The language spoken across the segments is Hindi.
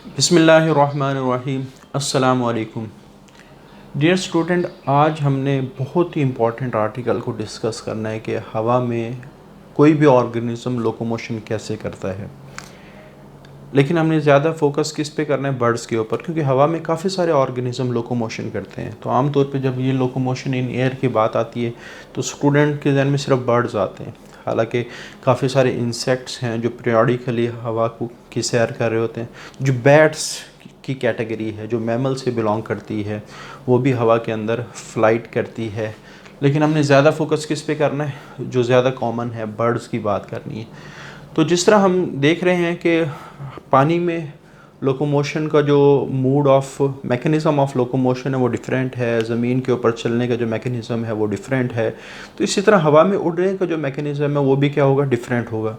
बिस्मिल्लाहिर्रहमानिर्रहीम। अस्सलामु अलैकुम। डियर स्टूडेंट, आज हमने बहुत ही इम्पोर्टेंट आर्टिकल को डिस्कस करना है कि हवा में कोई भी ऑर्गेनिज्म लोकोमोशन कैसे करता है। लेकिन हमने ज़्यादा फोकस किस पे करना है? बर्ड्स के ऊपर, क्योंकि हवा में काफ़ी सारे ऑर्गेनिज्म लोकोमोशन करते हैं। तो आमतौर पे जब ये लोकोमोशन इन एयर की बात आती है तो स्टूडेंट के जहन में सिर्फ बर्ड्स आते हैं। हालांकि काफ़ी सारे इंसेक्ट्स हैं जो पीरियडिकली हवा को की सैर कर रहे होते हैं। जो बैट्स की कैटेगरी है, जो मैमल से बिलोंग करती है, वो भी हवा के अंदर फ्लाइट करती है। लेकिन हमने ज़्यादा फोकस किस पे करना है? जो ज़्यादा कॉमन है, बर्ड्स की बात करनी है। तो जिस तरह हम देख रहे हैं कि पानी में लोकोमोशन का जो mood off mechanism of locomotion है वो डिफरेंट है, ज़मीन के ऊपर चलने का जो मैकेनिज़्म है वो डिफरेंट है। तो इसी तरह हवा में उड़ने का जो मैकेनिज़्म है वो भी क्या होगा? डिफरेंट होगा।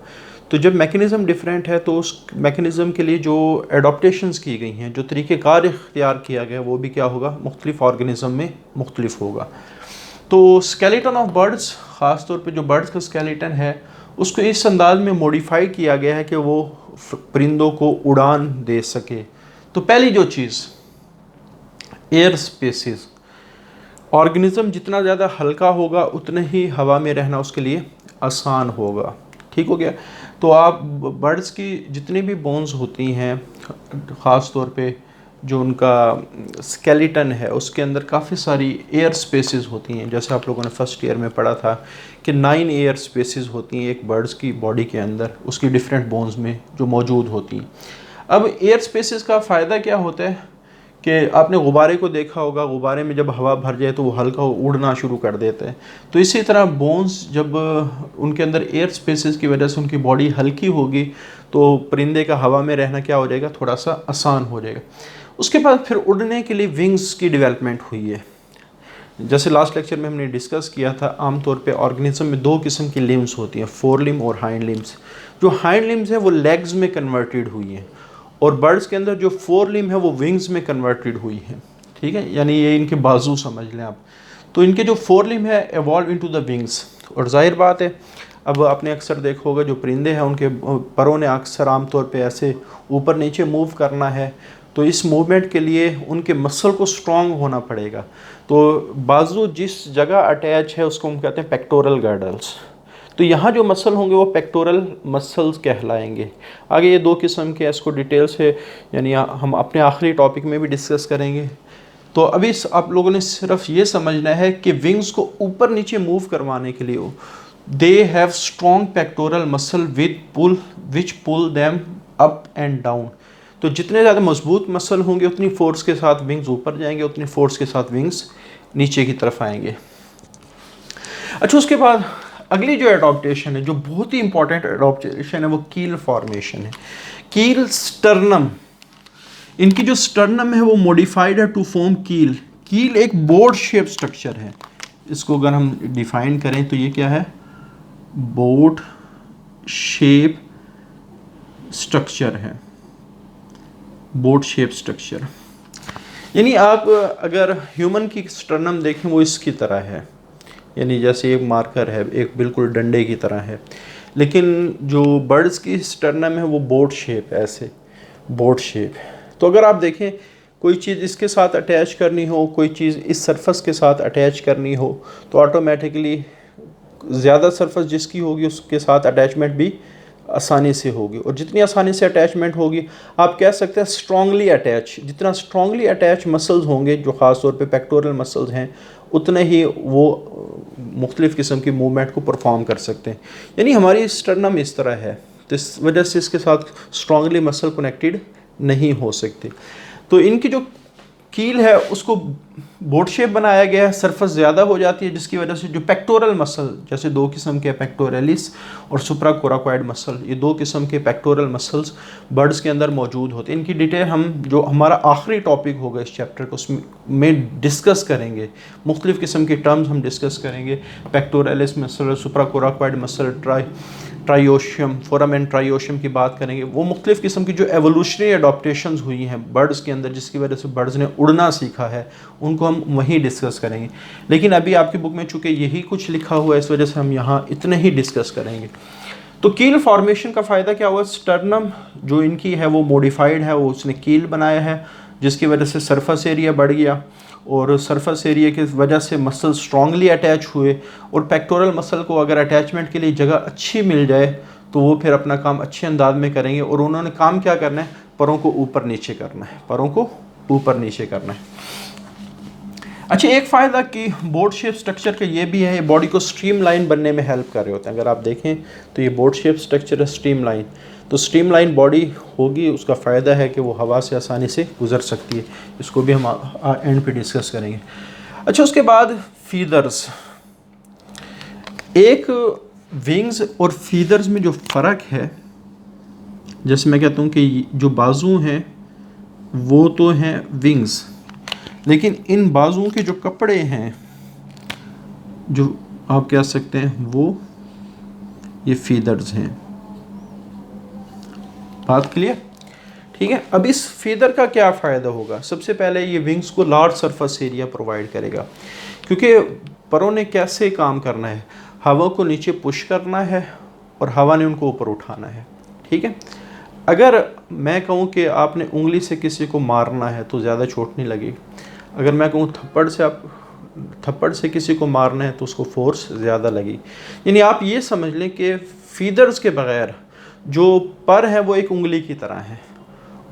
तो जब मैकेनिज़्म डिफरेंट है तो उस मैकेनिज़्म के लिए जो एडॉप्टेशंस की गई हैं, जो तरीक़ेकार इख्तियार किया गया, वो भी क्या होगा? मुख्तलिफ ऑर्गेनिज़म में मुख्तलिफ होगा। तो स्केलेटन ऑफ बर्ड्स, ख़ास तौर पे जो बर्ड्स का स्केलेटन है उसको इस अंदाज में मॉडिफाई किया गया है कि वो परिंदों को उड़ान दे सके। तो पहली जो चीज़, एयर स्पेसिस। ऑर्गेनिज्म जितना ज़्यादा हल्का होगा उतने ही हवा में रहना उसके लिए आसान होगा। ठीक हो गया। तो आप बर्ड्स की जितनी भी बोन्स होती हैं, ख़ास तौर पे जो उनका स्केलेटन है उसके अंदर काफ़ी सारी एयर स्पेसेस होती हैं। जैसे आप लोगों ने फर्स्ट ईयर में पढ़ा था कि 9 एयर स्पेसेस होती हैं एक बर्ड्स की बॉडी के अंदर, उसकी डिफरेंट बोन्स में जो मौजूद होती हैं। अब एयर स्पेसेस का फ़ायदा क्या होता है कि आपने गुब्बारे को देखा होगा, गुब्बारे में जब हवा भर जाए तो वो हल्का उड़ना शुरू कर देता है। तो इसी तरह बोन्स जब उनके अंदर एयर स्पेसेस की वजह से उनकी बॉडी हल्की होगी तो परिंदे का हवा में रहना क्या हो जाएगा? थोड़ा सा आसान हो जाएगा। उसके बाद फिर उड़ने के लिए विंग्स की डेवलपमेंट हुई है। जैसे लास्ट लेक्चर में हमने डिस्कस किया था, आमतौर पे ऑर्गेनिज्म में दो किस्म की लिम्स होती हैं, फोर लिम और हाइंड लिम्स। जो हाइंड लिम्स है वो लेग्स में कन्वर्टेड हुई हैं और बर्ड्स के अंदर जो फोर लिम है वो विंग्स में कन्वर्टेड हुई है। ठीक है, यानी ये इनके बाजू समझ लें आप। तो इनके जो फोर लिम है एवॉल्व इनटू द विंग्स। और जाहिर बात है, अब आपने अक्सर देखा होगा जो परिंदे हैं उनके परों ने अक्सर आमतौर पे ऐसे ऊपर नीचे मूव करना है। तो इस मूवमेंट के लिए उनके मसल को स्ट्रॉन्ग होना पड़ेगा। तो बाजू जिस जगह अटैच है उसको हम कहते हैं पेक्टोरल गर्डल्स। तो यहाँ जो मसल होंगे वो पेक्टोरल मसल्स कहलाएंगे। आगे ये दो किस्म के, इसको डिटेल से यानी हम अपने आखिरी टॉपिक में भी डिस्कस करेंगे। तो अभी आप लोगों ने सिर्फ ये समझना है कि विंग्स को ऊपर नीचे मूव करवाने के लिए they have strong pectoral muscle with pull which pull them up and down. तो जितने ज़्यादा मजबूत मसल होंगे उतनी फोर्स के साथ विंग्स ऊपर जाएंगे, उतनी फोर्स के साथ विंग्स नीचे की तरफ आएंगे। अच्छा, उसके बाद अगली जो एडॉप्टेशन है, जो बहुत ही इंपॉर्टेंट एडॉप्टेशन है, वो कील फॉर्मेशन है। कील स्टर्नम, इनकी जो स्टर्नम है वो मॉडिफाइड है टू फॉर्म कील। कील एक बोर्ड शेप स्ट्रक्चर है। इसको अगर हम डिफाइन करें तो ये क्या है? बोर्ड शेप स्ट्रक्चर है। बोर्ड शेप स्ट्रक्चर यानी आप अगर ह्यूमन की स्टर्नम देखें वो इसकी तरह है, यानी जैसे एक मार्कर है, एक बिल्कुल डंडे की तरह है। लेकिन जो बर्ड्स की स्टर्नम है वो बोर्ड शेप, ऐसे बोर्ड शेप। तो अगर आप देखें कोई चीज़ इसके साथ अटैच करनी हो, कोई चीज़ इस सरफेस के साथ अटैच करनी हो, तो ऑटोमेटिकली ज़्यादा सरफेस जिसकी होगी उसके साथ अटैचमेंट भी आसानी से होगी। और जितनी आसानी से अटैचमेंट होगी, आप कह सकते हैं स्ट्रांगली अटैच, जितना स्ट्रांगली अटैच मसल्स होंगे जो ख़ास तौर पे पेक्टोरल मसल्स हैं, उतने ही वो मुख्तलिफ़ किस्म की मूवमेंट को परफॉर्म कर सकते हैं। यानी हमारी स्टर्नम इस तरह है, तो इस वजह से इसके साथ स्ट्रांगली मसल कनेक्टेड नहीं हो सकते। तो इनकी जो कील है उसको बोट शेप बनाया गया है, सरफेस ज़्यादा हो जाती है जिसकी वजह से जो पेक्टोरल मसल, जैसे दो किस्म के पेक्टोरलिस और सुप्राकोराकोइड मसल, ये दो किस्म के पेक्टोरल मसल्स बर्ड्स के अंदर मौजूद होते हैं। इनकी डिटेल हम जो हमारा आखिरी टॉपिक होगा इस चैप्टर को उसमें डिस्कस करेंगे। मुख्तलिफ़ किस्म के टर्म्स हम डिस्कस करेंगे, पेक्टोरलिस मसल, सुप्राकोराकोइड मसल, ट्राइयोशियम, फोरामेन ट्राइयोशियम की बात करेंगे। वो मुख्तलिफ़ किस्म की जो एवोल्यूशनरी अडॉप्टेशंस हुई हैं बर्ड्स के अंदर जिसकी वजह से बर्ड्स ने उड़ना सीखा है, उनको हम वहीं डिस्कस करेंगे। लेकिन अभी आपकी बुक में चूँकि यही कुछ लिखा हुआ है इस वजह से हम यहाँ इतने ही डिस्कस करेंगे। तो कील फॉर्मेशन का फ़ायदा क्या हुआ, स्टर्नम जो इनकी है वो मॉडिफाइड है, वो उसने कील बनाया है, जिसकी वजह से सरफेस एरिया बढ़ गया और सरफेस एरिया की वजह से मसल स्ट्रांगली अटैच हुए। और पेक्टोरल मसल को अगर अटैचमेंट के लिए जगह अच्छी मिल जाए तो वो फिर अपना काम अच्छे अंदाज में करेंगे। और उन्होंने काम क्या करना है, परों को ऊपर नीचे करना है, परों को ऊपर नीचे करना है। अच्छा, एक फ़ायदा कि बोर्ड शेप स्ट्रक्चर का ये भी है, बॉडी को स्ट्रीमलाइन बनने में हेल्प कर रहे होते हैं। अगर आप देखें तो ये बोर्ड शेप स्ट्रक्चर है, स्ट्रीमलाइन, तो स्ट्रीमलाइन बॉडी होगी, उसका फ़ायदा है कि वो हवा से आसानी से गुजर सकती है। इसको भी हम एंड पे डिस्कस करेंगे। अच्छा, उसके बाद फीदर्स। एक विंग्स और फीदर्स में जो फ़र्क है, जैसे मैं कहता हूँ कि जो बाजू हैं वो तो हैं विंग्स, लेकिन इन बाजुओं के जो कपड़े हैं, जो आप कह सकते हैं वो ये फीदर्स हैं। बात क्लियर? ठीक है। अब इस फीदर का क्या फ़ायदा होगा? सबसे पहले ये विंग्स को लार्ज सरफेस एरिया प्रोवाइड करेगा, क्योंकि परों ने कैसे काम करना है, हवा को नीचे पुश करना है और हवा ने उनको ऊपर उठाना है। ठीक है। अगर मैं कहूँ कि आपने उंगली से किसी को मारना है तो ज़्यादा चोट नहीं लगेगी। अगर मैं कहूँ थप्पड़ से किसी को मारना है तो उसको फोर्स ज़्यादा लगेगी। यानी आप ये समझ लें कि फीदर्स के बगैर जो पर है वो एक उंगली की तरह है,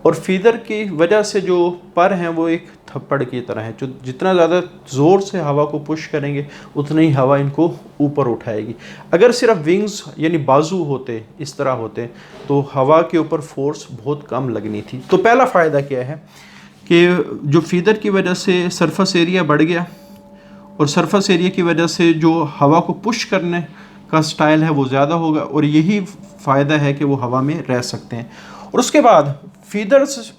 और फीदर की वजह से जो पर हैं वो एक थप्पड़ की तरह है, जो जितना ज़्यादा ज़ोर से हवा को पुश करेंगे उतनी ही हवा इनको ऊपर उठाएगी। अगर सिर्फ विंग्स यानी बाजू होते, इस तरह होते, तो हवा के ऊपर फोर्स बहुत कम लगनी थी। तो पहला फ़ायदा क्या है कि जो फीदर की वजह से सरफेस एरिया बढ़ गया, और सरफेस एरिया की वजह से जो हवा को पुश करने का स्टाइल है वो ज़्यादा होगा, और यही फ़ायदा है कि वो हवा में रह सकते हैं। और उसके बाद feathers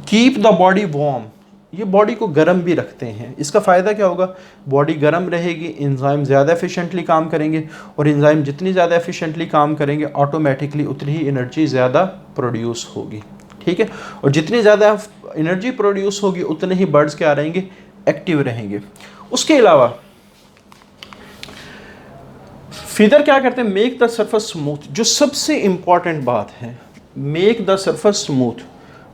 keep the body warm, ये बॉडी को गर्म भी रखते हैं। इसका फ़ायदा क्या होगा, बॉडी गर्म रहेगी, एंजाइम ज़्यादा एफिशिएंटली काम करेंगे, और एंजाइम जितनी ज़्यादा एफिशिएंटली काम करेंगे ऑटोमेटिकली उतनी ही एनर्जी ज़्यादा प्रोड्यूस होगी। ठीक है। और जितनी ज़्यादा एनर्जी प्रोड्यूस होगी उतने ही बर्ड्स क्या रहेंगे, एक्टिव रहेंगे। उसके अलावा फीदर क्या करते हैं, मेक द सरफेस स्मूथ। जो सबसे इंपॉर्टेंट बात है, मेक द सरफेस स्मूथ।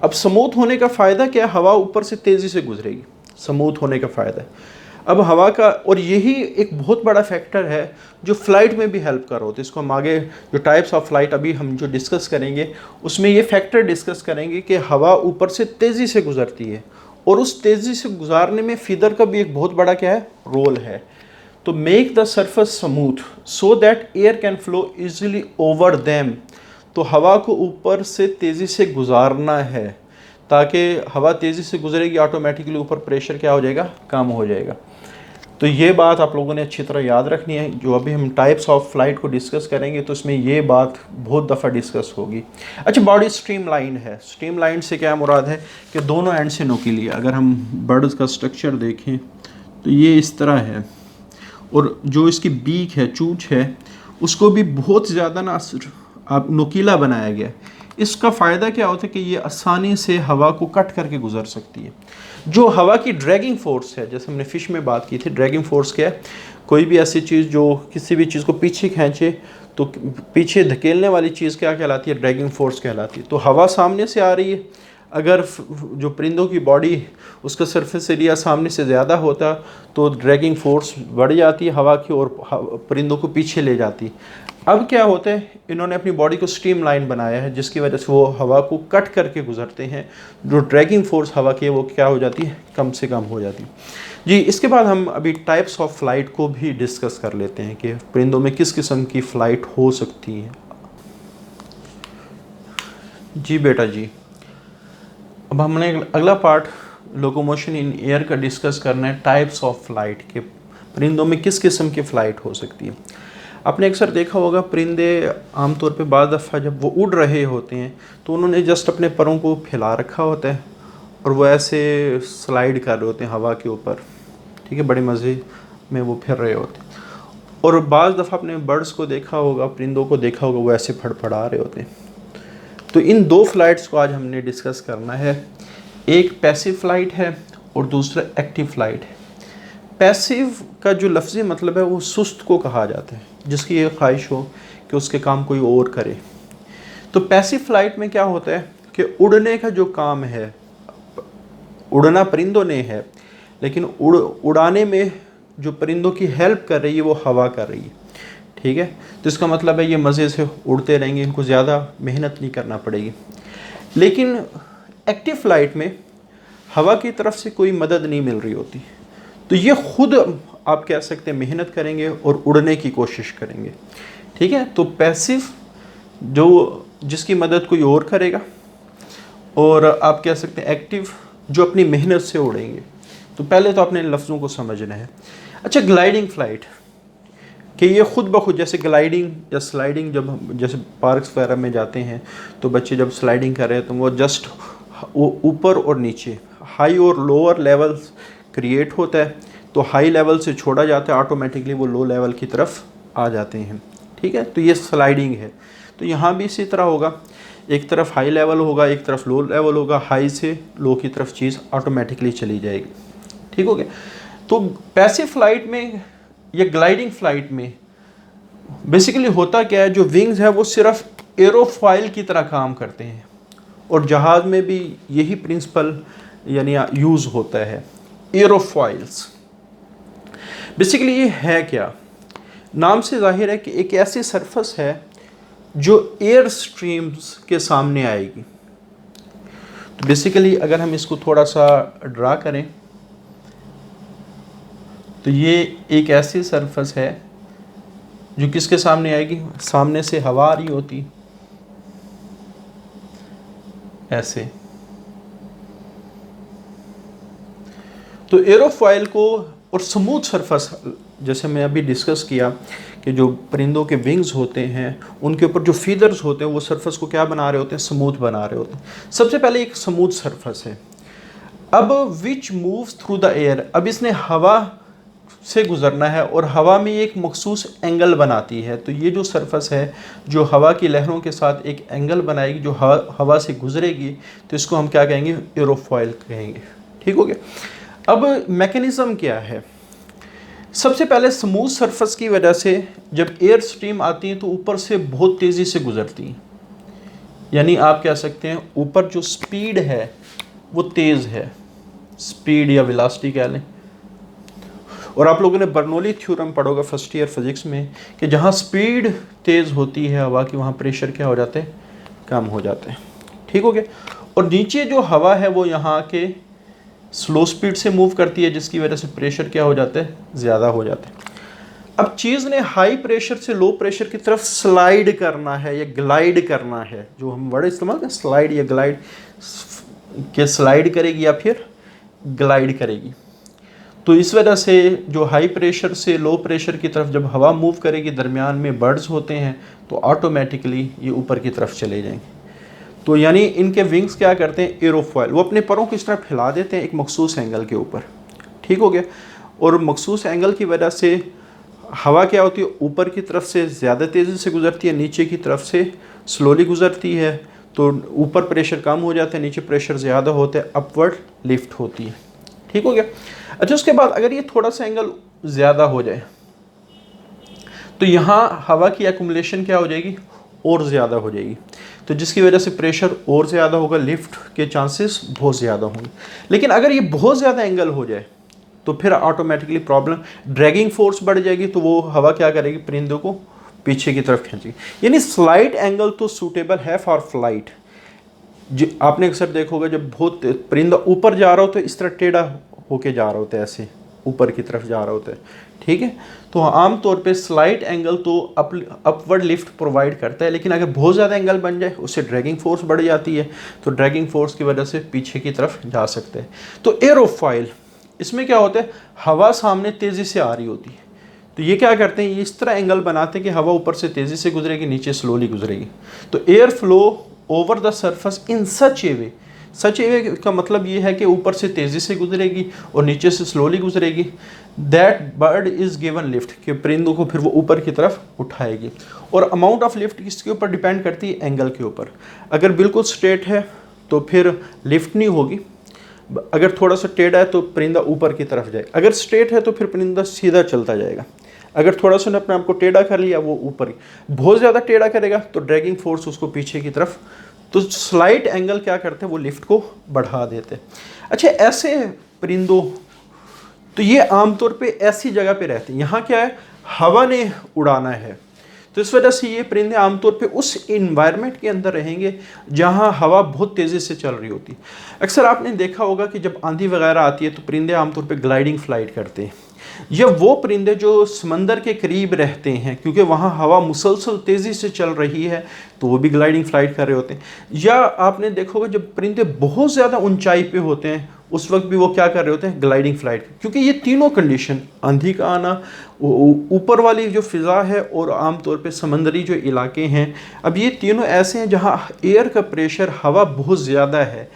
अब स्मूथ होने का फ़ायदा क्या है, हवा ऊपर से तेज़ी से गुजरेगी, स्मूथ होने का फ़ायदा है। अब हवा का, और यही एक बहुत बड़ा फैक्टर है जो फ़्लाइट में भी हेल्प कर रहा होता है। इसको हम आगे जो टाइप्स ऑफ फ्लाइट अभी हम जो डिस्कस करेंगे उसमें ये फैक्टर डिस्कस करेंगे कि हवा ऊपर से तेज़ी से गुजरती है, और उस तेज़ी से गुजारने में फीदर का भी एक बहुत बड़ा क्या है, रोल है। तो make the surface smooth so that air can flow easily over them. तो हवा को ऊपर से तेज़ी से गुजारना है, ताकि हवा तेज़ी से गुजरेगी ऑटोमेटिकली ऊपर प्रेशर क्या हो जाएगा, कम हो जाएगा। तो ये बात आप लोगों ने अच्छी तरह याद रखनी है। जो अभी हम टाइप्स ऑफ फ्लाइट को डिस्कस करेंगे तो इसमें ये बात बहुत दफ़ा डिस्कस होगी। अच्छा, बॉडी स्ट्रीमलाइन है। स्ट्रीमलाइन से क्या मुराद है कि दोनों एंड से नोकीली। अगर हम बर्ड्स का स्ट्रक्चर देखें तो ये इस तरह है, और जो इसकी बीक है, चूंच है, उसको भी बहुत ज़्यादा ना आप नोकीला बनाया गया। इसका फ़ायदा क्या होता है कि ये आसानी से हवा को कट करके गुजर सकती है। जो हवा की ड्रैगिंग फोर्स है, जैसे हमने फ़िश में बात की थी, ड्रैगिंग फोर्स क्या है, कोई भी ऐसी चीज़ जो किसी भी चीज़ को पीछे खींचे तो पीछे धकेलने वाली चीज़ क्या कहलाती है, ड्रैगिंग फोर्स कहलाती है। तो हवा सामने से आ रही है, अगर जो परिंदों की बॉडी उसका सरफेस एरिया सामने से ज़्यादा होता तो ड्रैगिंग फोर्स बढ़ जाती है हवा की, और परिंदों को पीछे ले जाती। अब क्या होता है, इन्होंने अपनी बॉडी को स्ट्रीमलाइन बनाया है, जिसकी वजह से वो हवा को कट करके गुजरते हैं। जो ड्रैगिंग फोर्स हवा की है वो क्या हो जाती है, कम से कम हो जाती है। जी, इसके बाद हम अभी टाइप्स ऑफ फ्लाइट को भी डिस्कस कर लेते हैं कि परिंदों में किस किस्म की फ़्लाइट हो सकती है। जी बेटा जी, अब हमने अगला पार्ट लोकोमोशन इन एयर का डिस्कस करना है। टाइप्स ऑफ फ्लाइट के, परिंदों में किस किस्म की फ़्लाइट हो सकती है। आपने अक्सर देखा होगा परिंदे आमतौर पे बाद दफ़ा जब वो उड़ रहे होते हैं तो उन्होंने जस्ट अपने परों को फैला रखा होता है और वो ऐसे स्लाइड कर रहे होते हैं हवा के ऊपर। ठीक है, बड़े मज़े में वो फिर रहे होते हैं। और बाद दफ़ा अपने बर्ड्स को देखा होगा, परिंदों को देखा होगा, वो ऐसे फड़फड़ा रहे होते हैं। तो इन दो फ्लाइट्स को आज हमने डिस्कस करना है। एक पैसिव फ्लाइट है और दूसरा एक्टिव फ्लाइट है। पैसिव का जो लफ्ज़ी मतलब है वो सुस्त को कहा जाता है, जिसकी ये ख्वाहिश हो कि उसके काम कोई और करे। तो पैसिव फ्लाइट में क्या होता है कि उड़ने का जो काम है, उड़ना परिंदों ने है, लेकिन उड़ाने में जो परिंदों की हेल्प कर रही है वो हवा कर रही है, ठीक है। तो इसका मतलब है ये मज़े से उड़ते रहेंगे, इनको ज़्यादा मेहनत नहीं करना पड़ेगी। लेकिन एक्टिव फ्लाइट में हवा की तरफ से कोई मदद नहीं मिल रही होती, तो ये खुद आप कह सकते हैं मेहनत करेंगे और उड़ने की कोशिश करेंगे, ठीक है। तो पैसिव जो जिसकी मदद कोई और करेगा, और आप कह सकते हैं एक्टिव जो अपनी मेहनत से उड़ेंगे। तो पहले तो अपने लफ्ज़ों को समझना है। अच्छा, ग्लाइडिंग फ़्लाइट कि ये खुद ब खुद, जैसे ग्लाइडिंग या स्लाइडिंग, जब हम जैसे पार्क्स वगैरह में जाते हैं तो बच्चे जब स्लाइडिंग कर रहे हैं तो वो जस्ट वो ऊपर और नीचे हाई और लोअर लेवल क्रिएट होता है, तो हाई लेवल से छोड़ा जाता है, ऑटोमेटिकली वो लो लेवल की तरफ आ जाते हैं, ठीक है। तो ये स्लाइडिंग है। तो यहाँ भी इसी तरह होगा, एक तरफ हाई लेवल होगा, एक तरफ लो लेवल होगा, हाई से लो की तरफ चीज़ ऑटोमेटिकली चली जाएगी, ठीक हो गया। तो पैसिव फ्लाइट में या ग्लाइडिंग फ्लाइट में बेसिकली होता क्या है, जो विंग्स है वो सिर्फ एरोफॉइल की तरह काम करते हैं, और जहाज़ में भी यही प्रिंसिपल यानी यूज़ होता है, एरोफॉइल्स। बेसिकली ये है क्या, नाम से जाहिर है कि एक ऐसी सरफेस है जो एयर स्ट्रीम्स के सामने आएगी। तो बेसिकली अगर हम इसको थोड़ा सा ड्रा करें तो ये एक ऐसी सरफेस है जो किसके सामने आएगी, सामने से हवा आ रही होती ऐसे। तो एरोफॉइल को और स्मूथ सरफेस, जैसे मैं अभी डिस्कस किया कि जो परिंदों के विंग्स होते हैं उनके ऊपर जो फीदर्स होते हैं वो सरफेस को क्या बना रहे होते हैं, स्मूथ बना रहे होते हैं। सबसे पहले एक स्मूथ सरफेस है, अब विच मूव्स थ्रू द एयर, अब इसने हवा से गुजरना है और हवा में एक मखसूस एंगल बनाती है। तो ये जो सरफेस है जो हवा की लहरों के साथ एक एंगल बनाएगी, जो हवा से गुजरेगी, तो इसको हम क्या कहेंगे, एरोफॉइल कहेंगे, ठीक हो गया। अब मैकेनिज़्म क्या है, सबसे पहले स्मूथ सरफेस की वजह से जब एयर स्ट्रीम आती है तो ऊपर से बहुत तेज़ी से गुजरती हैं, यानी आप कह सकते हैं ऊपर जो स्पीड है वो तेज़ है, स्पीड या वेलोसिटी कह लें। और आप लोगों ने बर्नौली थ्योरम पढ़ा होगा फर्स्ट ईयर फिजिक्स में कि जहाँ स्पीड तेज़ होती है हवा की, वहाँ प्रेशर क्या हो जाते हैं, कम हो जाते हैं, ठीक हो गया। और नीचे जो हवा है वो यहाँ के स्लो स्पीड से मूव करती है, जिसकी वजह से प्रेशर क्या हो जाता है, ज़्यादा हो जाता है। अब चीज़ ने हाई प्रेशर से लो प्रेशर की तरफ स्लाइड करना है या ग्लाइड करना है, जो हम वर्ड इस्तेमाल करें स्लाइड या ग्लाइड, के स्लाइड करेगी या फिर ग्लाइड करेगी। तो इस वजह से जो हाई प्रेशर से लो प्रेशर की तरफ जब हवा मूव करेगी, दरमियान में बर्ड्स होते हैं, तो ऑटोमेटिकली ये ऊपर की तरफ चले जाएंगे। तो यानी इनके विंग्स क्या करते हैं, एरोफॉइल, वो अपने परों को इस तरह फैला देते हैं एक मखसूस एंगल के ऊपर, ठीक हो गया। और मखसूस एंगल की वजह से हवा क्या होती है, ऊपर की तरफ से ज़्यादा तेज़ी से गुजरती है, नीचे की तरफ से स्लोली गुजरती है। तो ऊपर प्रेशर कम हो जाता है, नीचे प्रेशर ज़्यादा होता है, अपवर्ड लिफ्ट होती है, ठीक हो गया। अच्छा, उसके बाद अगर ये थोड़ा सा एंगल ज़्यादा हो जाए तो यहाँ हवा की एक्युमुलेशन क्या हो जाएगी, और ज़्यादा हो जाएगी, तो जिसकी वजह से प्रेशर और ज़्यादा होगा, लिफ्ट के चांसेस बहुत ज़्यादा होंगे। लेकिन अगर ये बहुत ज़्यादा एंगल हो जाए तो फिर ऑटोमेटिकली प्रॉब्लम, ड्रैगिंग फोर्स बढ़ जाएगी, तो वो हवा क्या करेगी, परिंदों को पीछे की तरफ खींचेगी। यानी स्लाइड एंगल तो सूटेबल है फॉर फ्लाइट। जो आपने अक्सर देखोगे जब बहुत परिंदा ऊपर जा रहा हो तो इस तरह टेढ़ा होके जा रहा होता है, ऐसे ऊपर की तरफ जा रहा होता है, ठीक है। तो आम तौर पे स्लाइड एंगल तो अपवर्ड लिफ्ट प्रोवाइड करता है, लेकिन अगर बहुत ज़्यादा एंगल बन जाए उससे ड्रैगिंग फोर्स बढ़ जाती है, तो ड्रैगिंग फोर्स की वजह से पीछे की तरफ जा सकते हैं। तो एरोफॉइल, इसमें क्या होता है, हवा सामने तेज़ी से आ रही होती है, तो ये क्या करते हैं, ये इस तरह एंगल बनाते हैं कि हवा ऊपर से तेज़ी से गुजरेगी, नीचे स्लोली गुजरेगी। तो air flow over the surface in such a way, such a way का मतलब ये है कि ऊपर से तेज़ी से गुजरेगी और नीचे से स्लोली गुजरेगी, that bird is given lift, कि परिंदों को फिर वो ऊपर की तरफ उठाएगी। और अमाउंट ऑफ लिफ्ट किसके ऊपर डिपेंड करती है, एंगल के ऊपर। अगर बिल्कुल स्ट्रेट है तो फिर लिफ्ट नहीं होगी, अगर थोड़ा सा टेढ़ा है तो परिंदा ऊपर की तरफ जाएगा, अगर स्ट्रेट है तो फिर परिंदा सीधा चलता जाएगा। अगर थोड़ा सा अपने आप को टेढ़ा कर लिया वो ऊपर, बहुत ज़्यादा टेढ़ा करेगा तो ड्रैगिंग फोर्स उसको पीछे की तरफ, तो स्लाइट एंगल क्या करते हैं वो लिफ्ट को बढ़ा देते हैं। अच्छा, ऐसे परिंदों तो ये आमतौर पे ऐसी जगह पे रहते हैं, यहाँ क्या है, हवा ने उड़ाना है, तो इस वजह से ये परिंदे आमतौर पे उस इन्वायरमेंट के अंदर रहेंगे जहाँ हवा बहुत तेज़ी से चल रही होती है। अक्सर आपने देखा होगा कि जब आंधी वगैरह आती है तो परिंदे आमतौर पे ग्लाइडिंग फ्लाइट करते हैं। या वो परिंदे जो समंदर के करीब रहते हैं क्योंकि वहाँ हवा मुसलसल तेज़ी से चल रही है तो वो भी ग्लाइडिंग फ्लाइट कर रहे होते हैं। या आपने देखा होगा जब परिंदे बहुत ज़्यादा ऊंचाई पे होते हैं उस वक्त भी वो क्या कर रहे होते हैं, ग्लाइडिंग फ्लाइट, क्योंकि ये तीनों कंडीशन, आंधी का आना, ऊपर वाली जो फ़िज़ा है और आमतौर पे समंदरी जो इलाके हैं, अब ये तीनों ऐसे हैं जहाँ एयर का प्रेशर, हवा बहुत ज़्यादा है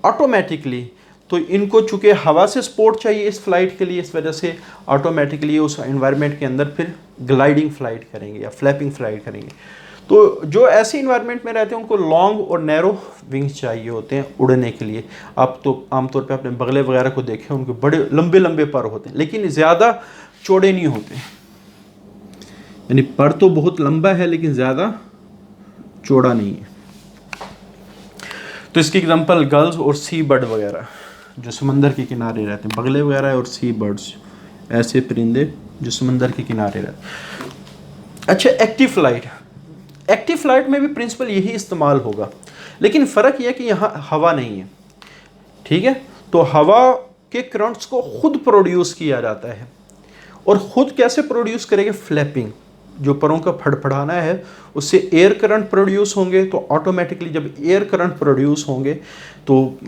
ऑटोमेटिकली, तो इनको चूँकि हवा से सपोर्ट चाहिए इस फ्लाइट के लिए, इस वजह से ऑटोमेटिकली उस एनवायरनमेंट के अंदर फिर ग्लाइडिंग फ्लाइट करेंगे या फ्लैपिंग फ्लाइट करेंगे। तो जो ऐसे इन्वायरमेंट में रहते हैं उनको लॉन्ग और नैरो विंग्स चाहिए होते हैं उड़ने के लिए। आप तो आमतौर पे अपने बगले वगैरह को देखें, उनके बड़े लंबे लंबे पर होते हैं लेकिन ज़्यादा चौड़े नहीं होते, यानी पर तो बहुत लंबा है लेकिन ज़्यादा चौड़ा नहीं है। तो इसकी एग्जांपल गल्स और सी बर्ड वगैरह जो समंदर के किनारे रहते हैं, बगले वगैरह और सी बर्ड्स, ऐसे परिंदे जो समंदर के किनारे रहते हैं। अच्छा, एक्टिव फ्लाइट, एक्टिव फ्लाइट में भी प्रिंसिपल यही इस्तेमाल होगा, लेकिन फ़र्क यह है कि यहाँ हवा नहीं है, ठीक है, तो हवा के करंट्स को खुद प्रोड्यूस किया जाता है। और ख़ुद कैसे प्रोड्यूस करेंगे, फ्लैपिंग, जो परों का फड़फड़ाना है उससे एयर करंट प्रोड्यूस होंगे, तो ऑटोमेटिकली जब एयर करंट प्रोड्यूस होंगे तो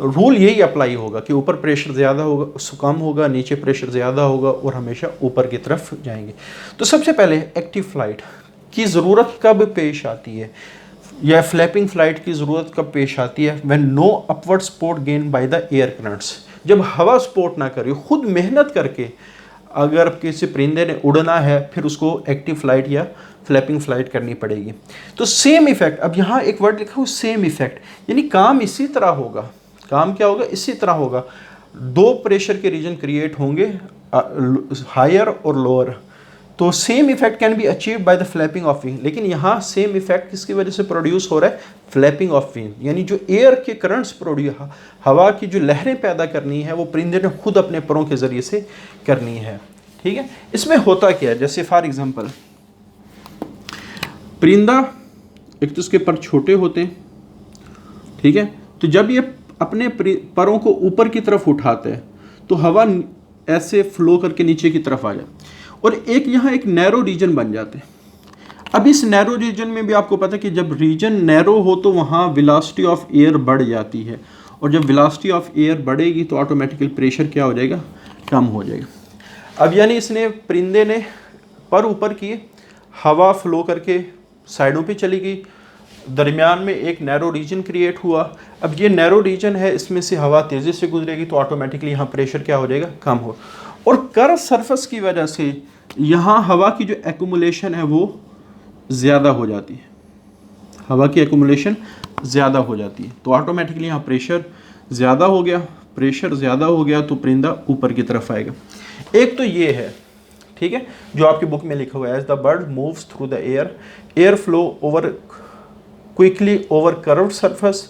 रूल यही अप्लाई होगा कि ऊपर प्रेशर ज़्यादा होगा, कम होगा, नीचे प्रेशर ज़्यादा होगा और हमेशा ऊपर की तरफ जाएंगे। तो सबसे पहले एक्टिव फ्लाइट की ज़रूरत कब पेश आती है या फ्लैपिंग फ्लाइट की ज़रूरत कब पेश आती है, when no upward support gain by the air currents, जब हवा सपोर्ट ना करे, खुद मेहनत करके अगर किसी परिंदे ने उड़ना है फिर उसको एक्टिव फ्लाइट या फ्लैपिंग फ्लाइट करनी पड़ेगी। तो सेम इफेक्ट, अब यहाँ एक वर्ड लिखा हुआ सेम इफेक्ट, यानी काम इसी तरह होगा, काम क्या होगा, इसी तरह होगा, दो प्रेशर के रीजन क्रिएट होंगे, हायर और लोअर, तो same effect can be achieve by the flapping of wing. लेकिन यहाँ सेम इफेक्ट किसकी वजह से प्रोड्यूस हो रहा है, फ्लैपिंग ऑफ विंग, यानी जो एयर के करंट्स प्रोड्यूस, हवा की जो लहरें पैदा करनी है वो परिंदे ने खुद अपने परों के ज़रिए से करनी है, ठीक है। इसमें होता क्या है, जैसे फॉर एग्जांपल परिंदा, एक तो उसके पर छोटे होते हैं, ठीक है, तो जब ये अपने परों को ऊपर की तरफ उठाते हैं तो हवा ऐसे फ्लो करके नीचे की तरफ आ जाए और एक यहाँ एक नैरो रीजन बन जाते हैं। अब इस नैरो रीजन में भी आपको पता है कि जब रीजन नैरो हो तो वहाँ वेलोसिटी ऑफ एयर बढ़ जाती है, और जब वेलोसिटी ऑफ एयर बढ़ेगी तो ऑटोमेटिकली प्रेशर क्या हो जाएगा, कम हो जाएगा। अब यानी इसने, परिंदे ने पर ऊपर किए, हवा फ्लो करके साइडों पे चली गई, दरमियान में एक नैरो रीजन क्रिएट हुआ। अब ये नैरो रीजन है, इसमें से हवा तेज़ी से गुजरेगी तो ऑटोमेटिकली यहाँ प्रेशर क्या हो जाएगा, कम हो, और कर्व सरफेस की वजह से यहाँ हवा की जो एक्यूमुलेशन है वो ज़्यादा हो जाती है, हवा की एक्यूमुलेशन ज़्यादा हो जाती है, तो ऑटोमेटिकली यहाँ प्रेशर ज़्यादा हो गया, प्रेशर ज़्यादा हो गया तो परिंदा ऊपर की तरफ आएगा। एक तो ये है, ठीक है, जो आपकी बुक में लिखा हुआ है, as the bird moves through the air, air flow over quickly over curved surface,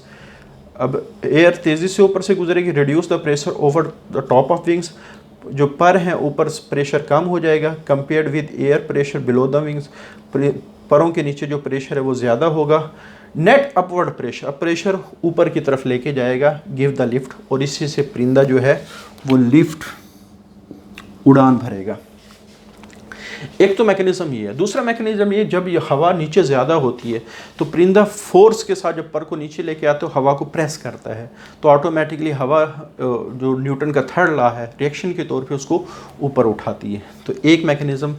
अब एयर तेज़ी से ऊपर से गुजरेगी, reduce the pressure over the top of wings, जो पर हैं ऊपर प्रेशर कम हो जाएगा, compared with air pressure below the wings, परों के नीचे जो प्रेशर है वो ज़्यादा होगा, नेट अपवर्ड प्रेशर, अब प्रेशर ऊपर की तरफ लेके जाएगा, गिव द लिफ्ट, और इसी से परिंदा जो है वो लिफ्ट, उड़ान भरेगा। एक तो मैकेनिज्म ये है। दूसरा मैकेनिज्म ये, जब ये हवा नीचे ज़्यादा होती है तो परिंदा फोर्स के साथ जब पर को नीचे लेके आता है तो हवा को प्रेस करता है, तो ऑटोमेटिकली हवा जो न्यूटन का थर्ड लॉ है, रिएक्शन के तौर पे उसको ऊपर उठाती है। तो एक मैकेनिज्म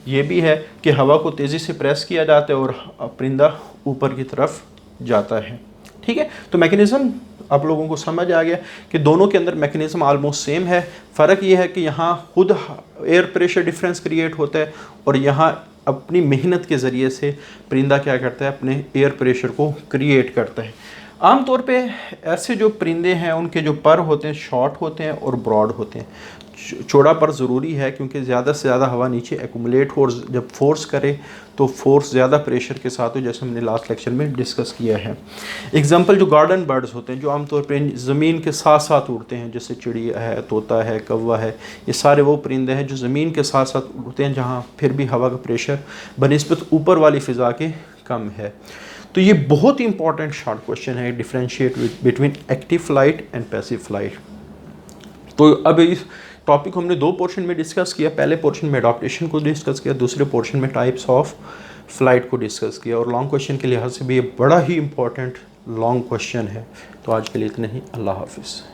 ये भी है कि हवा को तेज़ी से प्रेस किया जाता है और परिंदा ऊपर की तरफ जाता है, ठीक है। तो मैकेनिज्म आप लोगों को समझ आ गया कि दोनों के अंदर मैकेनिज्म ऑलमोस्ट सेम है। फ़र्क ये है कि यहाँ खुद एयर प्रेशर डिफरेंस क्रिएट होता है और यहाँ अपनी मेहनत के ज़रिए से परिंदा क्या करता है, अपने एयर प्रेशर को क्रिएट करता है। आमतौर पे ऐसे जो परिंदे हैं उनके जो पर होते हैं शॉर्ट होते हैं और ब्रॉड होते हैं। चौड़ा पर ज़रूरी है, क्योंकि ज़्यादा से ज़्यादा हवा नीचे एक्यूमुलेट हो और जब फोर्स करे तो फोर्स ज़्यादा प्रेशर के साथ हो, जैसे हमने लास्ट लेक्चर में डिस्कस किया है। एग्जांपल जो गार्डन बर्ड्स होते हैं जो आमतौर पर ज़मीन के साथ साथ उड़ते हैं, जैसे चिड़िया है, तोता है, कौवा है, ये सारे वो परिंदे हैं जो ज़मीन के साथ साथ उड़ते हैं जहाँ फिर भी हवा का प्रेशर बनिस्बत ऊपर वाली फ़िज़ा के कम है। तो ये बहुत ही इंपॉर्टेंट शॉर्ट क्वेश्चन है, differentiate between active flight and passive flight. तो अब इस टॉपिक को हमने दो पोर्शन में डिस्कस किया। पहले पोर्शन में अडॉप्टेशन को डिस्कस किया, दूसरे पोर्शन में टाइप्स ऑफ फ्लाइट को डिस्कस किया, और लॉन्ग क्वेश्चन के लिहाज से भी ये बड़ा ही इंपॉर्टेंट लॉन्ग क्वेश्चन है। तो आज के लिए इतना ही। अल्लाह हाफिज़।